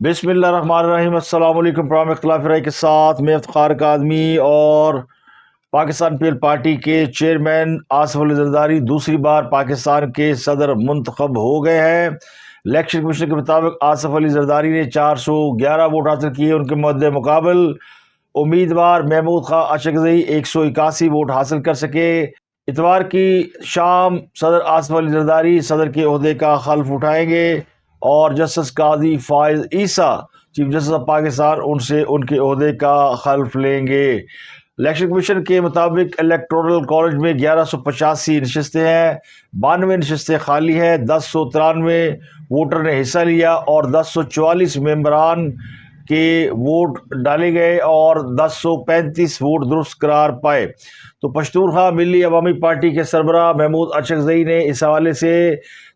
بسم اللہ الرحمن الرحیم۔ السلام علیکم۔ پروگرام اختلاف رائے کے ساتھ میں افتخار اکادمی اور پاکستان پیپلز پارٹی کے چیئرمین آصف علی زرداری دوسری بار پاکستان کے صدر منتخب ہو گئے ہیں۔ الیکشن کمیشن کے مطابق آصف علی زرداری نے 411 ووٹ حاصل کیے۔ ان کے مد مقابل امیدوار محمود خان اشکزئی 181 ووٹ حاصل کر سکے۔ اتوار کی شام صدر آصف علی زرداری صدر کے عہدے کا حلف اٹھائیں گے اور justice Qazi Faez Isa chief justice of Pakistan ان سے ان کے عہدے کا حلف لیں گے۔ الیکشن کمیشن کے مطابق الیکٹورل کالج میں 1185 نشستیں ہیں، 92 نشستیں خالی ہیں، 1093 ووٹر نے حصہ لیا اور 1044 ممبران کے ووٹ ڈالے گئے اور 1035 ووٹ درست قرار پائے۔ تو پشتونخوا ملی عوامی پارٹی کے سربراہ محمود اشکزئی نے اس حوالے سے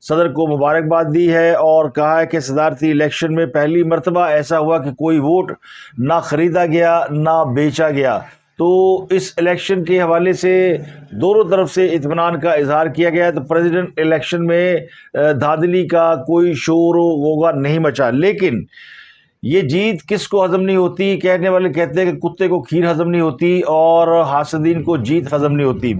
صدر کو مبارکباد دی ہے اور کہا ہے کہ صدارتی الیکشن میں پہلی مرتبہ ایسا ہوا کہ کوئی ووٹ نہ خریدا گیا نہ بیچا گیا۔ تو اس الیکشن کے حوالے سے دونوں طرف سے اطمینان کا اظہار کیا گیا ہے۔ تو پریزیڈنٹ الیکشن میں دھاندلی کا کوئی شور و غوغا نہیں مچا، لیکن یہ جیت کس کو ہضم نہیں ہوتی؟ کہنے والے کہتے ہیں کہ کتے کو کھیر ہضم نہیں ہوتی اور حاسدین کو جیت ہضم نہیں ہوتی۔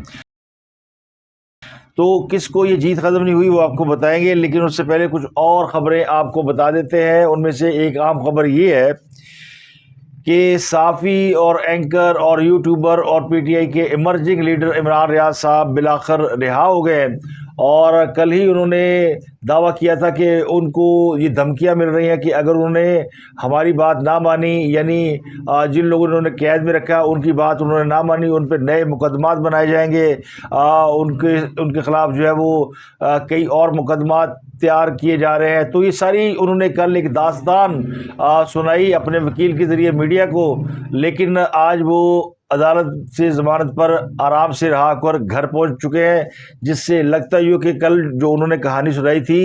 تو کس کو یہ جیت ہضم نہیں ہوئی وہ آپ کو بتائیں گے، لیکن اس سے پہلے کچھ اور خبریں آپ کو بتا دیتے ہیں۔ ان میں سے ایک عام خبر یہ ہے کہ صحافی اور اینکر اور یوٹیوبر اور پی ٹی آئی کے ایمرجنگ لیڈر عمران ریاض صاحب بالآخر رہا ہو گئے، اور کل ہی انہوں نے دعویٰ کیا تھا کہ ان کو یہ دھمکیاں مل رہی ہیں کہ اگر انہوں نے ہماری بات نہ مانی، یعنی جن لوگوں نے انہیں قید میں رکھا ان کی بات انہوں نے نہ مانی، ان پہ نئے مقدمات بنائے جائیں گے، ان کے خلاف جو ہے وہ کئی اور مقدمات تیار کیے جا رہے ہیں۔ تو یہ ساری انہوں نے کل ایک داستان سنائی اپنے وکیل کے ذریعے میڈیا کو، لیکن آج وہ عدالت سے ضمانت پر آرام سے رہا کر گھر پہنچ چکے ہیں، جس سے لگتا ہی ہو کہ کل جو انہوں نے کہانی سنائی تھی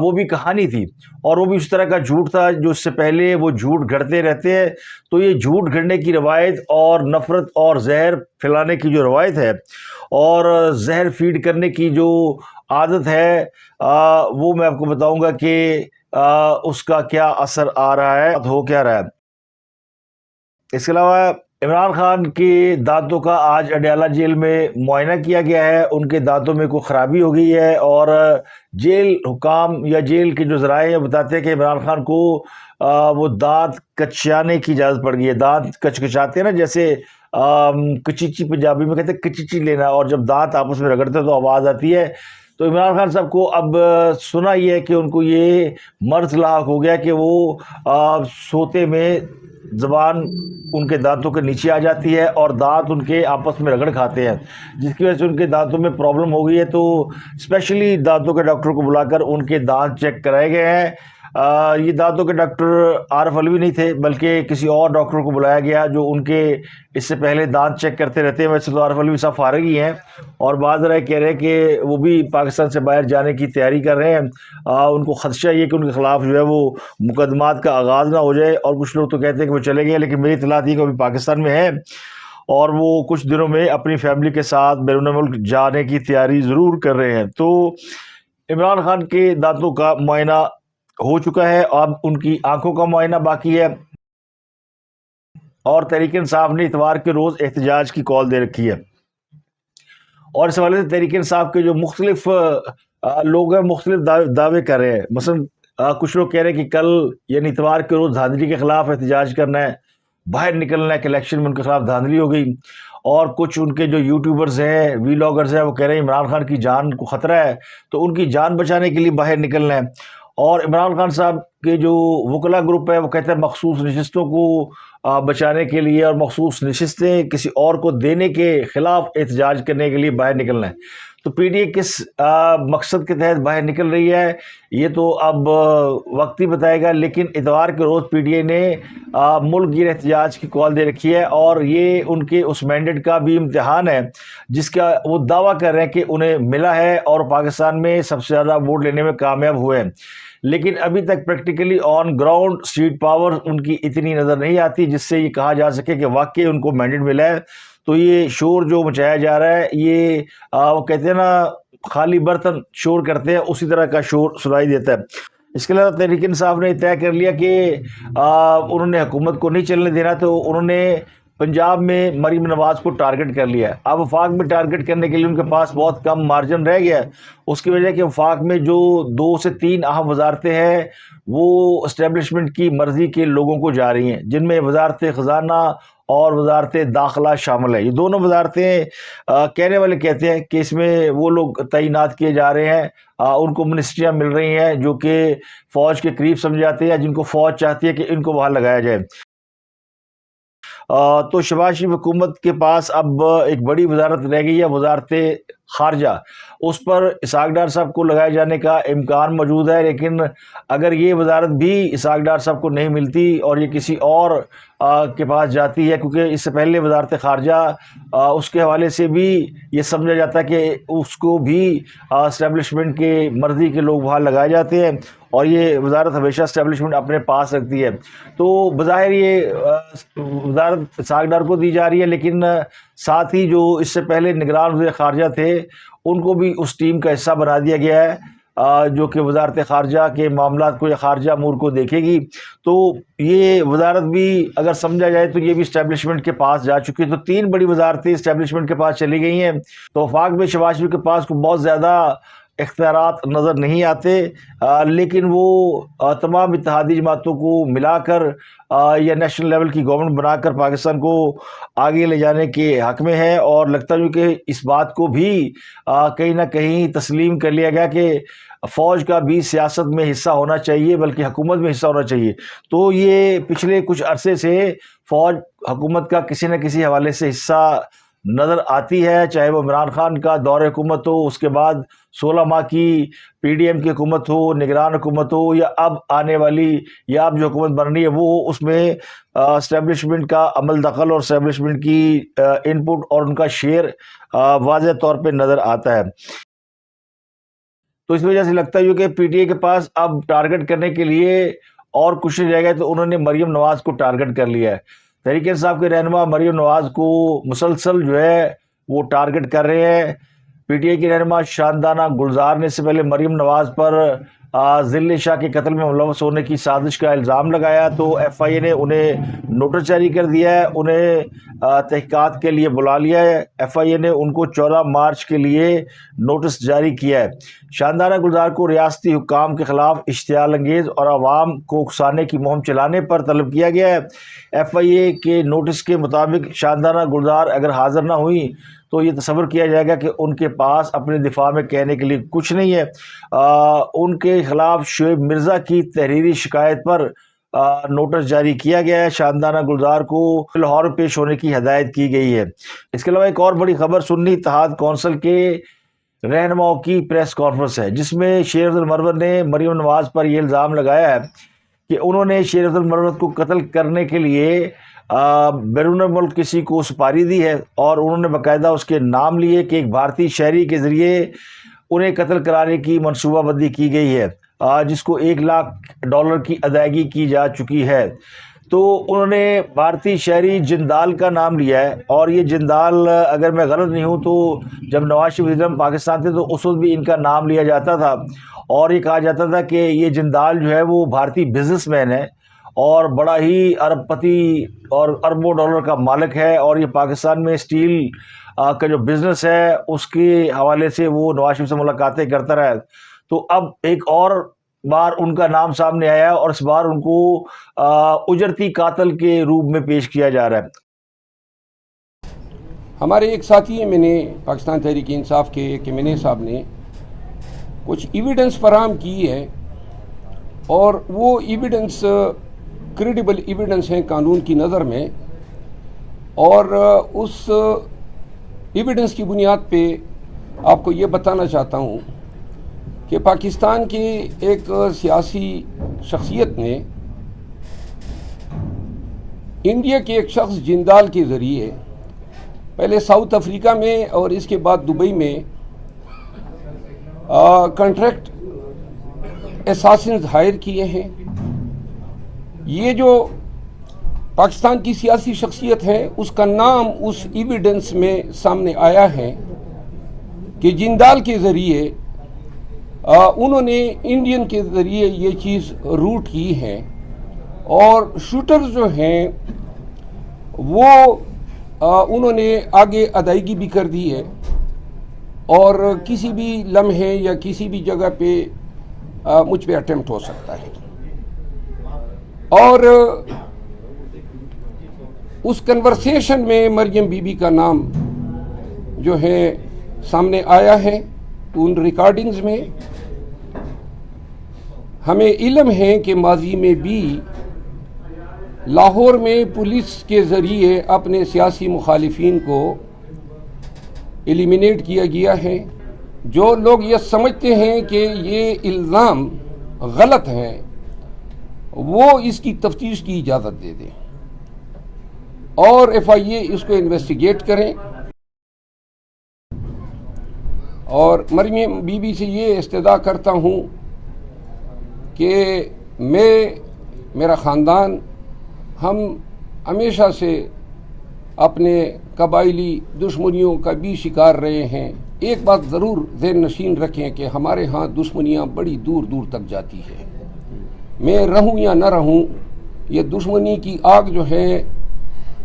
وہ بھی کہانی تھی، اور وہ بھی اس طرح کا جھوٹ تھا جو اس سے پہلے وہ جھوٹ گھڑتے رہتے ہیں۔ تو یہ جھوٹ گھڑنے کی روایت اور نفرت اور زہر پھیلانے کی جو روایت ہے اور زہر فیڈ کرنے کی جو عادت ہے وہ میں آپ کو بتاؤں گا کہ اس کا کیا اثر آ رہا ہے، ہو کیا رہا ہے۔ اس کے علاوہ عمران خان کے دانتوں کا آج اڈیالہ جیل میں معائنہ کیا گیا ہے۔ ان کے دانتوں میں کوئی خرابی ہو گئی ہے، اور جیل حکام یا جیل کے جو ذرائع بتاتے ہیں کہ عمران خان کو وہ دانت کچیانے کی اجازت پڑ گئی ہے۔ دانت کچکچاتے ہیں نا، جیسے کچیچی پنجابی میں کہتے ہیں کچیچی لینا، اور جب دانت آپس میں رگڑتے ہیں تو آواز آتی ہے۔ تو عمران خان صاحب کو اب سنا یہ ہے کہ ان کو یہ مرض لاحق ہو گیا کہ وہ سوتے میں زبان ان کے دانتوں کے نیچے آ جاتی ہے اور دانت ان کے آپس میں رگڑ کھاتے ہیں، جس کی وجہ سے ان کے دانتوں میں پرابلم ہو گئی ہے۔ تو اسپیشلی دانتوں کے ڈاکٹر کو بلا کر ان کے دانت چیک کرائے گئے ہیں۔ یہ دانتوں کے ڈاکٹر عارف علوی نہیں تھے، بلکہ کسی اور ڈاکٹر کو بلایا گیا جو ان کے اس سے پہلے دانت چیک کرتے رہتے ہیں۔ ویسے تو عارف علوی صاحب فارغ ہی ہیں، اور بعض رائے کہہ رہے ہیں کہ وہ بھی پاکستان سے باہر جانے کی تیاری کر رہے ہیں۔ ان کو خدشہ یہ کہ ان کے خلاف جو ہے وہ مقدمات کا آغاز نہ ہو جائے، اور کچھ لوگ تو کہتے ہیں کہ وہ چلے گئے، لیکن میری اطلاع تھی کہ ابھی پاکستان میں ہیں اور وہ کچھ دنوں میں اپنی فیملی کے ساتھ بیرون ملک جانے کی تیاری ضرور کر رہے ہیں۔ تو عمران خان کے دانتوں کا معائنہ ہو چکا ہے، اب ان کی آنکھوں کا معائنہ باقی ہے، اور تحریک انصاف نے اتوار کے روز احتجاج کی کال دے رکھی ہے۔ اور اس حوالے سے تحریک انصاف کے جو مختلف لوگ ہیں مختلف دعوے کر رہے ہیں۔ مثلا کچھ لوگ کہہ رہے ہیں کہ کل یعنی اتوار کے روز دھاندلی کے خلاف احتجاج کرنا ہے، باہر نکلنا ہے کہ الیکشن میں ان کے خلاف دھاندلی ہو گئی۔ اور کچھ ان کے جو یوٹیوبرز ہیں، ویلاگرز ہیں، وہ کہہ رہے ہیں عمران خان کی جان کو خطرہ ہے، تو ان کی جان بچانے کے لیے باہر نکلنا ہے۔ اور عمران خان صاحب کے جو وکلا گروپ ہے وہ کہتے ہیں مخصوص نشستوں کو بچانے کے لیے اور مخصوص نشستیں کسی اور کو دینے کے خلاف احتجاج کرنے کے لیے باہر نکلنا ہے۔ تو پی ڈی اے کس مقصد کے تحت باہر نکل رہی ہے یہ تو اب وقت ہی بتائے گا، لیکن اتوار کے روز پی ڈی اے نے ملک گیر احتجاج کی کال دے رکھی ہے، اور یہ ان کے اس مینڈیٹ کا بھی امتحان ہے جس کا وہ دعویٰ کر رہے ہیں کہ انہیں ملا ہے اور پاکستان میں سب سے زیادہ ووٹ لینے میں کامیاب ہوئے ہیں۔ لیکن ابھی تک practically on ground street power ان کی اتنی نظر نہیں آتی جس سے یہ کہا جا سکے کہ واقعی ان کو مینڈیٹ ملا ہے۔ تو یہ شور جو مچایا جا رہا ہے یہ وہ کہتے ہیں نا خالی برتن شور کرتے ہیں، اسی طرح کا شور سنائی دیتا ہے۔ اس کے علاوہ تحریک انصاف نے طے کر لیا کہ انہوں نے حکومت کو نہیں چلنے دینا، تو انہوں نے پنجاب میں مریم نواز کو ٹارگٹ کر لیا ہے۔ اب وفاق میں ٹارگٹ کرنے کے لیے ان کے پاس بہت کم مارجن رہ گیا ہے، اس کی وجہ کہ وفاق میں جو 2 سے 3 اہم وزارتیں ہیں وہ اسٹیبلشمنٹ کی مرضی کے لوگوں کو جا رہی ہیں، جن میں وزارت خزانہ اور وزارت داخلہ شامل ہے۔ یہ دونوں وزارتیں کہنے والے کہتے ہیں کہ اس میں وہ لوگ تعینات کیے جا رہے ہیں، ان کو منسٹریاں مل رہی ہیں جو کہ فوج کے قریب سمجھے جاتے ہیں، جن کو فوج چاہتی ہے کہ ان کو وہاں لگایا جائے۔ تو شہباز شریف حکومت کے پاس اب ایک بڑی وزارت رہ گئی ہے، وزارت خارجہ، اس پر اسحاق ڈار صاحب کو لگائے جانے کا امکان موجود ہے، لیکن اگر یہ وزارت بھی اسحاق ڈار صاحب کو نہیں ملتی اور یہ کسی اور کے پاس جاتی ہے، کیونکہ اس سے پہلے وزارت خارجہ اس کے حوالے سے بھی یہ سمجھا جاتا ہے کہ اس کو بھی اسٹیبلشمنٹ کے مرضی کے لوگ وہاں لگائے جاتے ہیں، اور یہ وزارت ہمیشہ اسٹیبلشمنٹ اپنے پاس رکھتی ہے۔ تو بظاہر یہ وزارت اسحاق ڈار کو دی جا رہی ہے، لیکن ساتھ ہی جو اس سے پہلے نگران وزیر خارجہ تھے ان کو بھی اس ٹیم کا حصہ بنا دیا گیا ہے، جو کہ وزارت خارجہ کے معاملات کو یا خارجہ امور کو دیکھے گی۔ تو یہ وزارت بھی اگر سمجھا جائے تو یہ بھی اسٹیبلشمنٹ کے پاس جا چکی ہے۔ تو 3 بڑی وزارتیں اسٹیبلشمنٹ کے پاس چلی گئی ہیں۔ تو وفاق میں شہباز شریف کے پاس کو بہت زیادہ اختیارات نظر نہیں آتے، لیکن وہ تمام اتحادی جماعتوں کو ملا کر یا نیشنل لیول کی گورنمنٹ بنا کر پاکستان کو آگے لے جانے کے حق میں ہے، اور لگتا ہے کہ اس بات کو بھی کہیں نہ کہیں تسلیم کر لیا گیا کہ فوج کا بھی سیاست میں حصہ ہونا چاہیے، بلکہ حکومت میں حصہ ہونا چاہیے۔ تو یہ پچھلے کچھ عرصے سے فوج حکومت کا کسی نہ کسی حوالے سے حصہ نظر آتی ہے، چاہے وہ عمران خان کا دور حکومت ہو، اس کے بعد 16 ماہ کی پی ڈی ایم کی حکومت ہو، نگران حکومت ہو، یا اب آنے والی یا اب جو حکومت بن رہی ہے وہ اس میں اسٹیبلشمنٹ کا عمل دخل اور اسٹیبلشمنٹ کی ان پٹ اور ان کا شیئر واضح طور پہ نظر آتا ہے۔ تو اس وجہ سے لگتا ہے کہ پی ٹی اے کے پاس اب ٹارگٹ کرنے کے لیے اور کچھ نہیں رہ گیا، تو انہوں نے مریم نواز کو ٹارگٹ کر لیا ہے۔ تحریک انصاف کے رہنما مریم نواز کو مسلسل جو ہے وہ ٹارگٹ کر رہے ہیں۔ پی ٹی اے کی رہنما شاندانہ گلزار نے اس سے پہلے مریم نواز پر ذل شاہ کے قتل میں ملوث ہونے کی سازش کا الزام لگایا، تو ایف آئی اے نے انہیں نوٹس جاری کر دیا ہے، انہیں تحقیقات کے لیے بلا لیا ہے۔ ایف آئی اے نے ان کو 14 مارچ کے لیے نوٹس جاری کیا ہے۔ شاندانہ گلزار کو ریاستی حکام کے خلاف اشتعال انگیز اور عوام کو اکسانے کی مہم چلانے پر طلب کیا گیا ہے۔ ایف آئی اے کے نوٹس کے مطابق شاندانہ گلزار اگر حاضر نہ ہوئی تو یہ تصور کیا جائے گا کہ ان کے پاس اپنے دفاع میں کہنے کے لیے کچھ نہیں ہے۔ ان کے خلاف شعیب مرزا کی تحریری شکایت پر نوٹس جاری کیا گیا ہے۔ شاندانہ گلزار کو لاہور پیش ہونے کی ہدایت کی گئی ہے۔ اس کے علاوہ ایک اور بڑی خبر سنی اتحاد کونسل کے رہنماؤں کی پریس کانفرنس ہے، جس میں شیر افضل مروت نے مریم نواز پر یہ الزام لگایا ہے کہ انہوں نے شیر افضل مروت کو قتل کرنے کے لیے بیرون ملک کسی کو سپاری دی ہے، اور انہوں نے باقاعدہ اس کے نام لیے کہ ایک بھارتی شہری کے ذریعے انہیں قتل کرانے کی منصوبہ بندی کی گئی ہے، جس کو $1,00,000 کی ادائیگی کی جا چکی ہے۔ تو انہوں نے بھارتی شہری جندال کا نام لیا ہے، اور یہ جندال اگر میں غلط نہیں ہوں تو جب نواز شریف وزیر پاکستان تھے تو اس وقت بھی ان کا نام لیا جاتا تھا، اور یہ کہا جاتا تھا کہ یہ جندال جو ہے وہ بھارتی بزنس مین ہے اور بڑا ہی ارب پتی اور اربوں ڈالر کا مالک ہے، اور یہ پاکستان میں اسٹیل کا جو بزنس ہے اس کے حوالے سے وہ نواز شریف سے ملاقاتیں کرتا رہا۔ تو اب ایک اور بار ان کا نام سامنے آیا ہے، اور اس بار ان کو اجرتی قاتل کے روپ میں پیش کیا جا رہا ہے۔ ہمارے ایک ساتھی میں نے پاکستان تحریک انصاف کے کمینے صاحب نے کچھ ایویڈنس فراہم کی ہے، اور وہ ایویڈنس کریڈیبل ایویڈنس ہیں قانون کی نظر میں، اور اس ایویڈنس کی بنیاد پہ آپ کو یہ بتانا چاہتا ہوں کہ پاکستان کی ایک سیاسی شخصیت نے انڈیا کے ایک شخص جندال کے ذریعے پہلے ساؤتھ افریقہ میں اور اس کے بعد دبئی میں کنٹریکٹ اساسنز ہائر کیے ہیں۔ یہ جو پاکستان کی سیاسی شخصیت ہے اس کا نام اس ایویڈنس میں سامنے آیا ہے کہ جندال کے ذریعے انہوں نے انڈین کے ذریعے یہ چیز روٹ کی ہے، اور شوٹر جو ہیں وہ انہوں نے آگے ادائیگی بھی کر دی ہے، اور کسی بھی لمحے یا کسی بھی جگہ پہ مجھ پہ اٹیمپٹ ہو سکتا ہے۔ اور اس کنورسیشن میں مریم بی بی کا نام جو ہے سامنے آیا ہے ان ریکارڈنگز میں۔ ہمیں علم ہے کہ ماضی میں بھی لاہور میں پولیس کے ذریعے اپنے سیاسی مخالفین کو ایلیمینیٹ کیا گیا ہے۔ جو لوگ یہ سمجھتے ہیں کہ یہ الزام غلط ہیں وہ اس کی تفتیش کی اجازت دے دیں اور ایف آئی اے اس کو انویسٹیگیٹ کریں، اور مریم بی بی سے یہ استدعا کرتا ہوں کہ میرا خاندان ہم ہمیشہ سے اپنے قبائلی دشمنیوں کا بھی شکار رہے ہیں۔ ایک بات ضرور ذہن نشین رکھیں کہ ہمارے ہاں دشمنیاں بڑی دور دور تک جاتی ہے۔ میں رہوں یا نہ رہوں، یہ دشمنی کی آگ جو ہے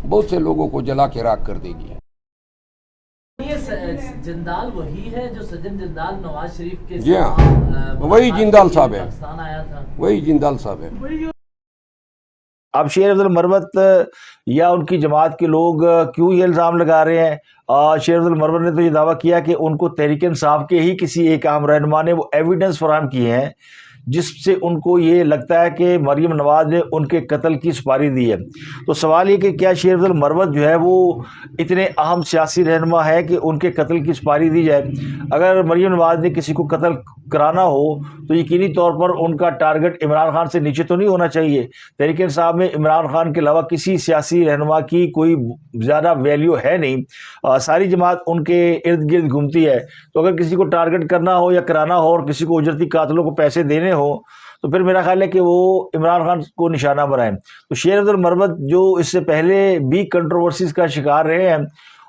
بہت سے لوگوں کو جلا کے راکھ کر دے گی۔ یہ جندال وہی ہے جو سجن جندال نواز شریف کے جی ہاں، وہی جندال صاحب ہے، پاکستان آیا تھا، وہی جندال صاحب ہے۔ اب شیر افضل مروت یا ان کی جماعت کے لوگ کیوں یہ الزام لگا رہے ہیں؟ شیر افضل مروت نے تو یہ دعویٰ کیا کہ ان کو تحریک انصاف کے ہی کسی ایک عام رہنما نے وہ ایویڈنس فراہم کیے ہیں جس سے ان کو یہ لگتا ہے کہ مریم نواز نے ان کے قتل کی سپاری دی ہے۔ تو سوال یہ کہ کیا شیر افضل مروت جو ہے وہ اتنے اہم سیاسی رہنما ہے کہ ان کے قتل کی سپاری دی جائے؟ اگر مریم نواز نے کسی کو قتل کرانا ہو تو یقینی طور پر ان کا ٹارگٹ عمران خان سے نیچے تو نہیں ہونا چاہیے۔ تحریک انصاف میں عمران خان کے علاوہ کسی سیاسی رہنما کی کوئی زیادہ ویلیو ہے نہیں، ساری جماعت ان کے ارد گرد گھومتی ہے۔ تو اگر کسی کو ٹارگٹ کرنا ہو یا کرانا ہو اور کسی کو اجرتی قاتلوں کو پیسے دینے ہو تو پھر میرا خیال ہے کہ وہ عمران خان کو نشانہ بنائیں۔ تو شیر افضل مروت جو اس سے پہلے بھی کنٹروورسیز کا شکار رہے ہیں،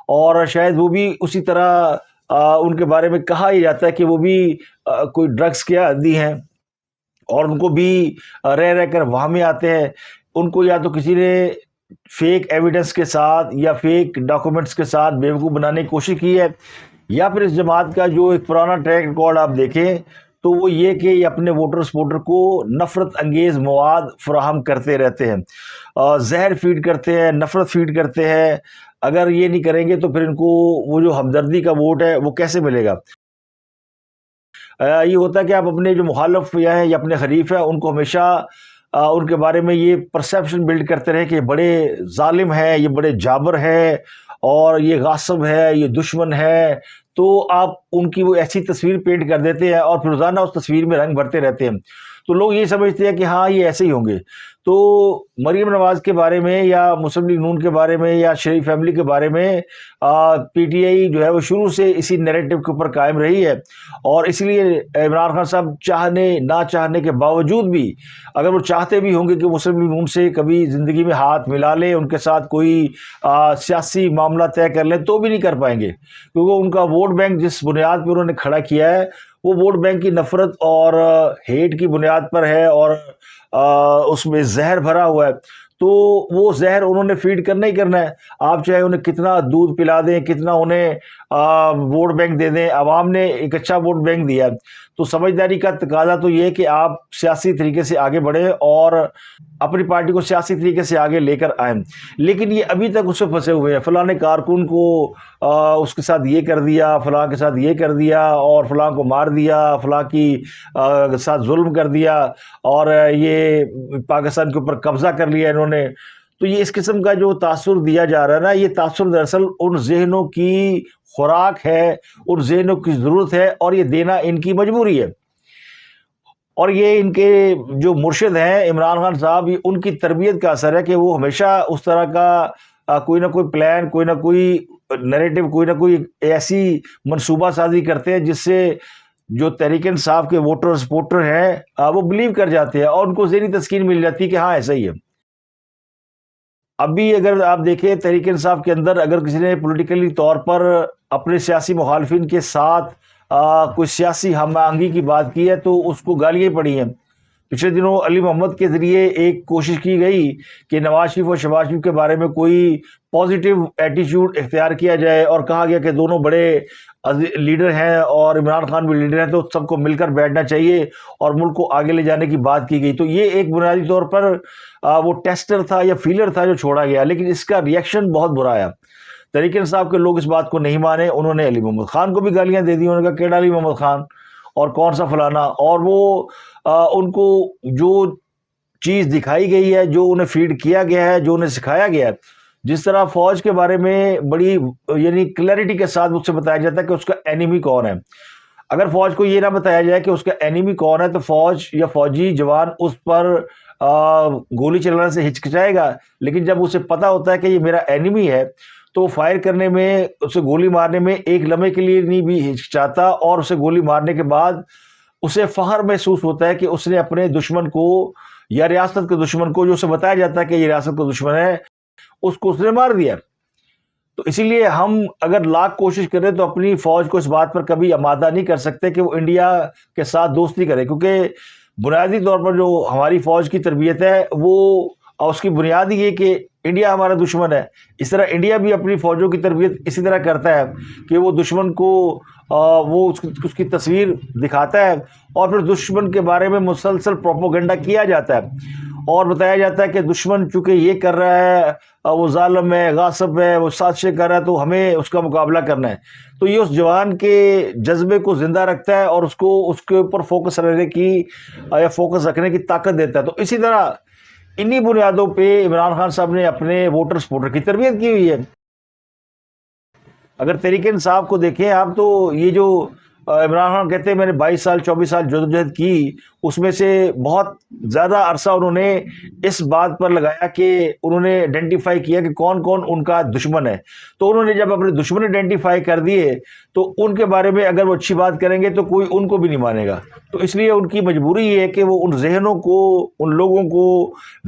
اور شاید وہ بھی اسی طرح ان کے بارے میں کہا ہی جاتا ہے کہ وہ بھی کوئی ڈرگس کے عادی ہیں، اور ان کو بھی رہ رہ کر وہاں میں آتے ہیں۔ ان کو یا تو کسی نے فیک ایویڈنس کے ساتھ یا فیک ڈاکومنٹس کے ساتھ بیوقوف بنانے کی کوشش کی ہے، یا پھر اس جماعت کا جو ایک پرانا ٹریک ریکارڈ آپ دیکھیں تو وہ یہ کہ یہ اپنے ووٹر سپورٹر کو نفرت انگیز مواد فراہم کرتے رہتے ہیں، زہر فیڈ کرتے ہیں، نفرت فیڈ کرتے ہیں۔ اگر یہ نہیں کریں گے تو پھر ان کو وہ جو ہمدردی کا ووٹ ہے وہ کیسے ملے گا؟ یہ ہوتا ہے کہ آپ اپنے جو مخالف یا اپنے حریف ہیں ان کو ہمیشہ ان کے بارے میں یہ پرسیپشن بلڈ کرتے رہے کہ یہ بڑے ظالم ہیں، یہ بڑے جابر ہیں، اور یہ غاصب ہے، یہ دشمن ہے۔ تو آپ ان کی وہ ایسی تصویر پینٹ کر دیتے ہیں اور پھر روزانہ اس تصویر میں رنگ بھرتے رہتے ہیں، تو لوگ یہ سمجھتے ہیں کہ ہاں یہ ایسے ہی ہوں گے۔ تو مریم نواز کے بارے میں یا مسلم لیگ نون کے بارے میں یا شریف فیملی کے بارے میں پی ٹی آئی جو ہے وہ شروع سے اسی نیریٹو کے اوپر قائم رہی ہے، اور اس لیے عمران خان صاحب چاہنے نہ چاہنے کے باوجود بھی اگر وہ چاہتے بھی ہوں گے کہ مسلم لیگ نون سے کبھی زندگی میں ہاتھ ملا لیں، ان کے ساتھ کوئی سیاسی معاملہ طے کر لیں، تو بھی نہیں کر پائیں گے، کیونکہ ان کا ووٹ بینک جس بنیاد پہ انہوں نے کھڑا کیا ہے وہ ووٹ بینک کی نفرت اور ہیٹ کی بنیاد پر ہے، اور اس میں زہر بھرا ہوا ہے۔ تو وہ زہر انہوں نے فیڈ کرنا ہی کرنا ہے، آپ چاہے انہیں کتنا دودھ پلا دیں، کتنا انہیں ووٹ بینک دے دیں، عوام نے ایک اچھا ووٹ بینک دیا ہے۔ تو سمجھداری کا تقاضا تو یہ کہ آپ سیاسی طریقے سے آگے بڑھیں اور اپنی پارٹی کو سیاسی طریقے سے آگے لے کر آئیں، لیکن یہ ابھی تک اس سے پھنسے ہوئے ہیں، فلاں کارکن کو اس کے ساتھ یہ کر دیا، فلاں کے ساتھ یہ کر دیا، اور فلاں کو مار دیا، فلاں کی ساتھ ظلم کر دیا، اور یہ پاکستان کے اوپر قبضہ کر لیا انہوں نے۔ تو یہ اس قسم کا جو تاثر دیا جا رہا ہے نا، یہ تاثر دراصل ان ذہنوں کی خوراک ہے، ان ذہنوں کی ضرورت ہے، اور یہ دینا ان کی مجبوری ہے۔ اور یہ ان کے جو مرشد ہیں عمران خان صاحب، یہ ان کی تربیت کا اثر ہے کہ وہ ہمیشہ اس طرح کا کوئی نہ کوئی پلان، کوئی نہ کوئی نیریٹو، کوئی نہ کوئی ایسی منصوبہ سازی کرتے ہیں جس سے جو تحریک انصاف کے ووٹر سپورٹر ہیں وہ بلیو کر جاتے ہیں، اور ان کو ذہنی تسکین مل جاتی ہے کہ ہاں ایسا ہی ہے۔ ابھی اگر آپ دیکھیں تحریک انصاف کے اندر اگر کسی نے پولیٹیکلی طور پر اپنے سیاسی مخالفین کے ساتھ کوئی سیاسی ہم آہنگی کی بات کی ہے تو اس کو گالیاں پڑی ہیں. پچھلے دنوں علی محمد کے ذریعے ایک کوشش کی گئی کہ نواز شریف اور شہباز شریف کے بارے میں کوئی پازیٹیو ایٹیچیوڈ اختیار کیا جائے، اور کہا گیا کہ دونوں بڑے لیڈر ہیں اور عمران خان بھی لیڈر ہیں تو سب کو مل کر بیٹھنا چاہیے اور ملک کو آگے لے جانے کی بات کی گئی. تو یہ ایک بنیادی طور پر وہ ٹیسٹر تھا یا فیلر تھا جو چھوڑا گیا، لیکن اس کا ریئیکشن بہت برا آیا. تحریک انصاف کے لوگ اس بات کو نہیں مانے، انہوں نے علی محمد خان کو بھی گالیاں دے دی. انہوں نے کہا کیڑا علی محمد خان اور کون سا فلانا، اور وہ ان کو جو چیز دکھائی گئی ہے، جو انہیں فیڈ کیا گیا ہے، جو انہیں سکھایا گیا ہے، جس طرح فوج کے بارے میں بڑی یعنی کلیئرٹی کے ساتھ مجھ سے بتایا جاتا ہے کہ اس کا اینیمی کون ہے. اگر فوج کو یہ نہ بتایا جائے کہ اس کا اینیمی کون ہے تو فوج یا فوجی جوان اس پر گولی چلانے سے ہچکچائے گا، لیکن جب اسے پتا ہوتا ہے کہ یہ میرا اینیمی ہے تو فائر کرنے میں، اسے گولی مارنے میں ایک لمحے کے لیے نہیں بھی ہچکچاتا، اور اسے گولی مارنے کے بعد اسے فخر محسوس ہوتا ہے کہ اس نے اپنے دشمن کو یا ریاست کے دشمن کو، جو اسے بتایا جاتا ہے کہ یہ ریاست کا دشمن ہے، اس کو اس نے مار دیا. تو اسی لیے ہم اگر لاکھ کوشش کریں تو اپنی فوج کو اس بات پر کبھی آمادہ نہیں کر سکتے کہ وہ انڈیا کے ساتھ دوستی کرے، کیونکہ بنیادی طور پر جو ہماری فوج کی تربیت ہے وہ اس کی بنیاد یہ کہ انڈیا ہمارا دشمن ہے. اس طرح انڈیا بھی اپنی فوجوں کی تربیت اسی طرح کرتا ہے کہ وہ دشمن کو وہ اس کی تصویر دکھاتا ہے، اور پھر دشمن کے بارے میں مسلسل پروپیگنڈا کیا جاتا ہے اور بتایا جاتا ہے کہ دشمن چونکہ یہ کر رہا ہے، وہ ظالم ہے، غاصب ہے، وہ سازشیں کر رہا ہے، تو ہمیں اس کا مقابلہ کرنا ہے. تو یہ اس جوان کے جذبے کو زندہ رکھتا ہے اور اس کو اس کے اوپر فوکس رہنے کی یا فوکس رکھنے کی طاقت دیتا ہے. تو اسی طرح انہی بنیادوں پہ عمران خان صاحب نے اپنے ووٹر سپورٹر کی تربیت کی ہوئی ہے. اگر تحریک انصاف کو دیکھیں آپ تو یہ جو عمران خان کہتے ہیں میں نے 22 سال 24 سال جدوجہد کی، اس میں سے بہت زیادہ عرصہ انہوں نے اس بات پر لگایا کہ انہوں نے آئیڈینٹیفائی کیا کہ کون کون ان کا دشمن ہے. تو انہوں نے جب اپنے دشمن آئیڈینٹیفائی کر دیے تو ان کے بارے میں اگر وہ اچھی بات کریں گے تو کوئی ان کو بھی نہیں مانے گا. تو اس لیے ان کی مجبوری یہ ہے کہ وہ ان ذہنوں کو، ان لوگوں کو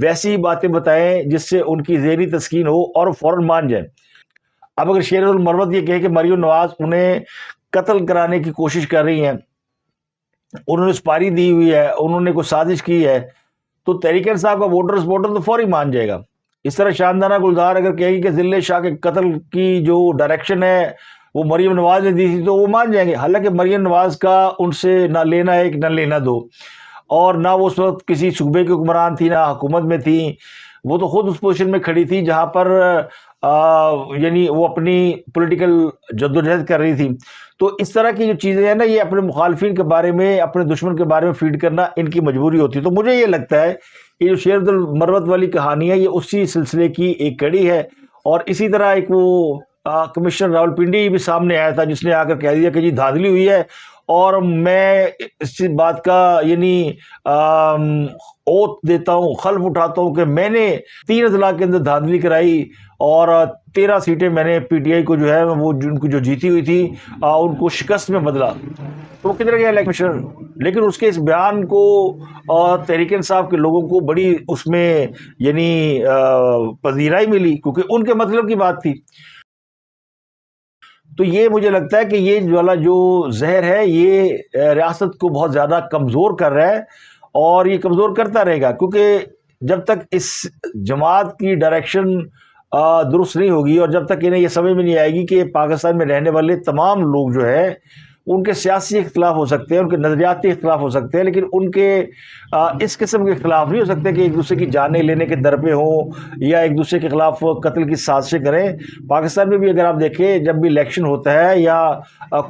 ویسی باتیں بتائیں جس سے ان کی ذہنی تسکین ہو اور فوراً مان جائیں. اب اگر شیر المروت یہ کہے کہ مریم نواز انہیں قتل کرانے کی کوشش کر رہی ہیں، انہوں نے سپاری دی ہوئی ہے، انہوں نے کوئی سازش کی ہے، تو تحریک انصاف کا ووٹر سپورٹر تو فوری مان جائے گا. اس طرح شاندانہ گلزار اگر کہے گی کہ ذلِ شاہ کے قتل کی جو ڈائریکشن ہے وہ مریم نواز نے دی تھی تو وہ مان جائیں گے. حالانکہ مریم نواز کا ان سے نہ لینا ایک نہ لینا دو، اور نہ وہ اس وقت کسی صوبے کے حکمران تھی نہ حکومت میں تھی، وہ تو خود اس پوزیشن میں کھڑی تھی جہاں پر یعنی وہ اپنی پولیٹیکل جدوجہد کر رہی تھی. تو اس طرح کی جو چیزیں ہیں نا، یہ اپنے مخالفین کے بارے میں، اپنے دشمن کے بارے میں فیڈ کرنا ان کی مجبوری ہوتی ہے. تو مجھے یہ لگتا ہے کہ جو شیر المروت والی کہانی ہے یہ اسی سلسلے کی ایک کڑی ہے. اور اسی طرح ایک وہ کمشنر راولپنڈی بھی سامنے آیا تھا جس نے آ کر کہہ دیا کہ جی دھاندلی ہوئی ہے، اور میں اس بات کا یعنی اوت دیتا ہوں، خلف اٹھاتا ہوں کہ میں نے 3 اضلاع کے اندر دھاندلی کرائی اور 13 سیٹیں میں نے پی ٹی آئی کو جو ہے وہ جن کو جو جیتی ہوئی تھی ان کو شکست میں بدلا. تو وہ کدھر گیا الیکشن؟ لیکن اس کے اس بیان کو تحریک انصاف کے لوگوں کو بڑی اس میں یعنی پذیرائی ملی، کیونکہ ان کے مطلب کی بات تھی. تو یہ مجھے لگتا ہے کہ یہ والا جو زہر ہے یہ ریاست کو بہت زیادہ کمزور کر رہا ہے، اور یہ کمزور کرتا رہے گا، کیونکہ جب تک اس جماعت کی ڈائریکشن درست نہیں ہوگی اور جب تک انہیں یہ سمجھ میں نہیں آئے گی کہ پاکستان میں رہنے والے تمام لوگ جو ہے ان کے سیاسی اختلاف ہو سکتے ہیں، ان کے نظریاتی اختلاف ہو سکتے ہیں، لیکن ان کے اس قسم کے اختلاف نہیں ہو سکتے کہ ایک دوسرے کی جانیں لینے کے در پہ ہوں یا ایک دوسرے کے خلاف قتل کی سازشیں کریں. پاکستان میں بھی اگر آپ دیکھیں جب بھی الیکشن ہوتا ہے یا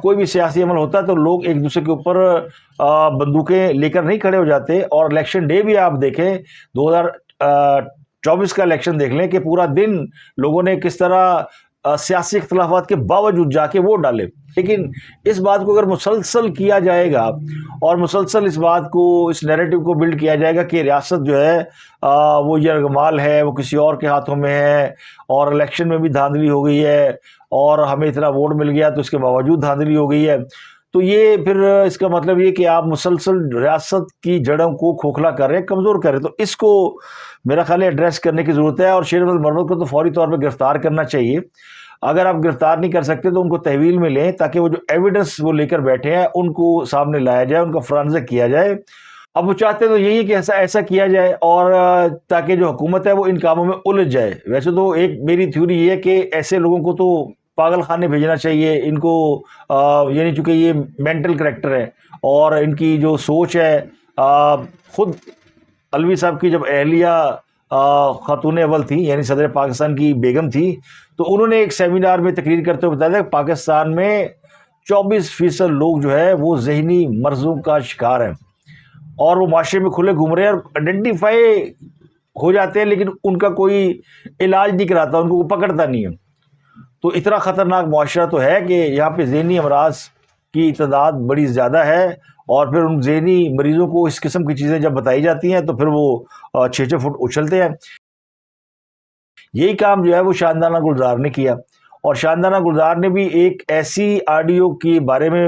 کوئی بھی سیاسی عمل ہوتا ہے تو لوگ ایک دوسرے کے اوپر بندوقیں لے کر نہیں کھڑے ہو جاتے. اور الیکشن ڈے بھی آپ دیکھیں 2024 کا الیکشن دیکھ لیں کہ پورا دن لوگوں نے کس طرح سیاسی اختلافات کے باوجود جا کے ووٹ ڈالے. لیکن اس بات کو اگر مسلسل کیا جائے گا اور مسلسل اس بات کو، اس نیریٹو کو بلڈ کیا جائے گا کہ ریاست جو ہے وہ یرغمال ہے، وہ کسی اور کے ہاتھوں میں ہے، اور الیکشن میں بھی دھاندلی ہو گئی ہے اور ہمیں اتنا ووٹ مل گیا تو اس کے باوجود دھاندلی ہو گئی ہے، تو یہ پھر اس کا مطلب یہ کہ آپ مسلسل ریاست کی جڑوں کو کھوکھلا کر رہے ہیں، کمزور کر رہے ہیں. تو اس کو میرا خیال ہے ایڈریس کرنے کی ضرورت ہے، اور شیر المروت کو تو فوری طور پہ گرفتار کرنا چاہیے. اگر آپ گرفتار نہیں کر سکتے تو ان کو تحویل میں لیں تاکہ وہ جو ایویڈنس وہ لے کر بیٹھے ہیں ان کو سامنے لایا جائے, ان کا فرانزک کیا جائے. اب وہ چاہتے تو یہی ہے کہ ایسا کیا جائے اور تاکہ جو حکومت ہے وہ ان کاموں میں الجھ جائے. ویسے تو ایک میری تھیوری یہ ہے کہ ایسے لوگوں کو تو پاگل خانے بھیجنا چاہیے. ان کو یعنی چونکہ یہ مینٹل کریکٹر ہے اور ان کی جو سوچ ہے, خود علوی صاحب کی جب اہلیہ خاتون اول تھی یعنی صدر پاکستان کی بیگم تھی, تو انہوں نے ایک سیمینار میں تقریر کرتے ہوئے بتایا تھا کہ پاکستان میں 24% لوگ جو ہے وہ ذہنی مرضوں کا شکار ہیں اور وہ معاشرے میں کھلے گھوم رہے ہیں اور آئیڈینٹیفائی ہو جاتے ہیں لیکن ان کا کوئی علاج نہیں کراتا, ان کو پکڑتا نہیں ہے. تو اتنا خطرناک معاشرہ تو ہے کہ یہاں پہ ذہنی امراض کی تعداد بڑی زیادہ ہے اور پھر ان ذہنی مریضوں کو اس قسم کی چیزیں جب بتائی جاتی ہیں تو پھر وہ 6 فٹ اچھلتے ہیں. یہی کام جو ہے وہ شاندانہ گلزار نے کیا, اور شاندانہ گلزار نے بھی ایک ایسی آڈیو کے بارے میں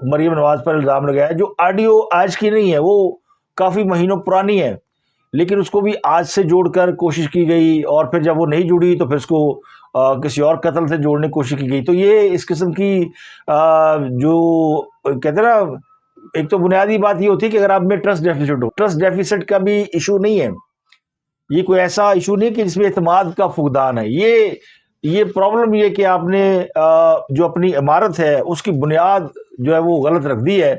مریم نواز پر الزام لگایا جو آڈیو آج کی نہیں ہے, وہ کافی مہینوں پرانی ہے, لیکن اس کو بھی آج سے جوڑ کر کوشش کی گئی اور پھر جب وہ نہیں جڑی تو پھر اس کو کسی اور قتل سے جوڑنے کی کوشش کی گئی. تو یہ اس قسم کی جو کہتے ہیں نا, ایک تو بنیادی بات یہ ہوتی ہے کہ اگر آپ میں ٹرسٹ ڈیفیسٹ ہو, ٹرسٹ ڈیفیسٹ کا بھی ایشو نہیں ہے, یہ کوئی ایسا ایشو نہیں کہ جس میں اعتماد کا فقدان ہے. یہ پرابلم یہ کہ آپ نے جو اپنی عمارت ہے اس کی بنیاد جو ہے وہ غلط رکھ دی ہے,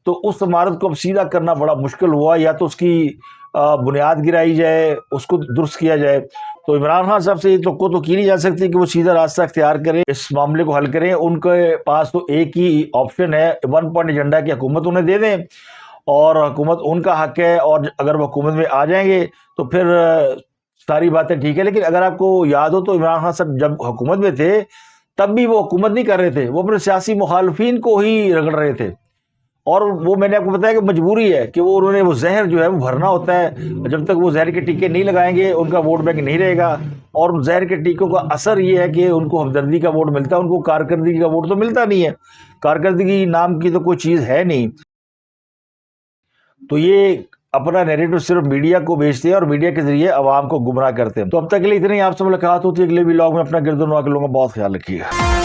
تو اس عمارت کو اب سیدھا کرنا بڑا مشکل ہوا. یا تو اس کی بنیاد گرائی جائے, اس کو درست کیا جائے. تو عمران خان صاحب سے یہ تو کی نہیں جا سکتی کہ وہ سیدھا راستہ اختیار کریں, اس معاملے کو حل کریں. ان کے پاس تو ایک ہی آپشن ہے, 1 پوائنٹ ایجنڈا کی حکومت انہیں دے دیں اور حکومت ان کا حق ہے, اور اگر وہ حکومت میں آ جائیں گے تو پھر ساری باتیں ٹھیک ہے. لیکن اگر آپ کو یاد ہو تو عمران خان صاحب جب حکومت میں تھے تب بھی وہ حکومت نہیں کر رہے تھے, وہ اپنے سیاسی مخالفین کو ہی رگڑ رہے تھے. اور وہ میں نے آپ کو بتایا کہ مجبوری ہے کہ انہوں نے وہ زہر جو ہے وہ بھرنا ہوتا ہے. جب تک وہ زہر کے ٹیکے نہیں لگائیں گے ان کا ووٹ بینک نہیں رہے گا, اور زہر کے ٹیکوں کا اثر یہ ہے کہ ان کو ہمدردی کا ووٹ ملتا ہے, ان کو کارکردگی کا ووٹ تو ملتا نہیں ہے. کارکردگی نام کی تو کوئی چیز ہے نہیں. تو یہ اپنا نیریٹو صرف میڈیا کو بیچتے ہیں اور میڈیا کے ذریعے عوام کو گمراہ کرتے ہیں. تو اب تک کے لیے اتنے ہی. آپ سے ملاقات ہوتی ہے اگلے ولاگ میں. اپنا گرد و نواح کے لوگوں کا بہت خیال رکھیے گا.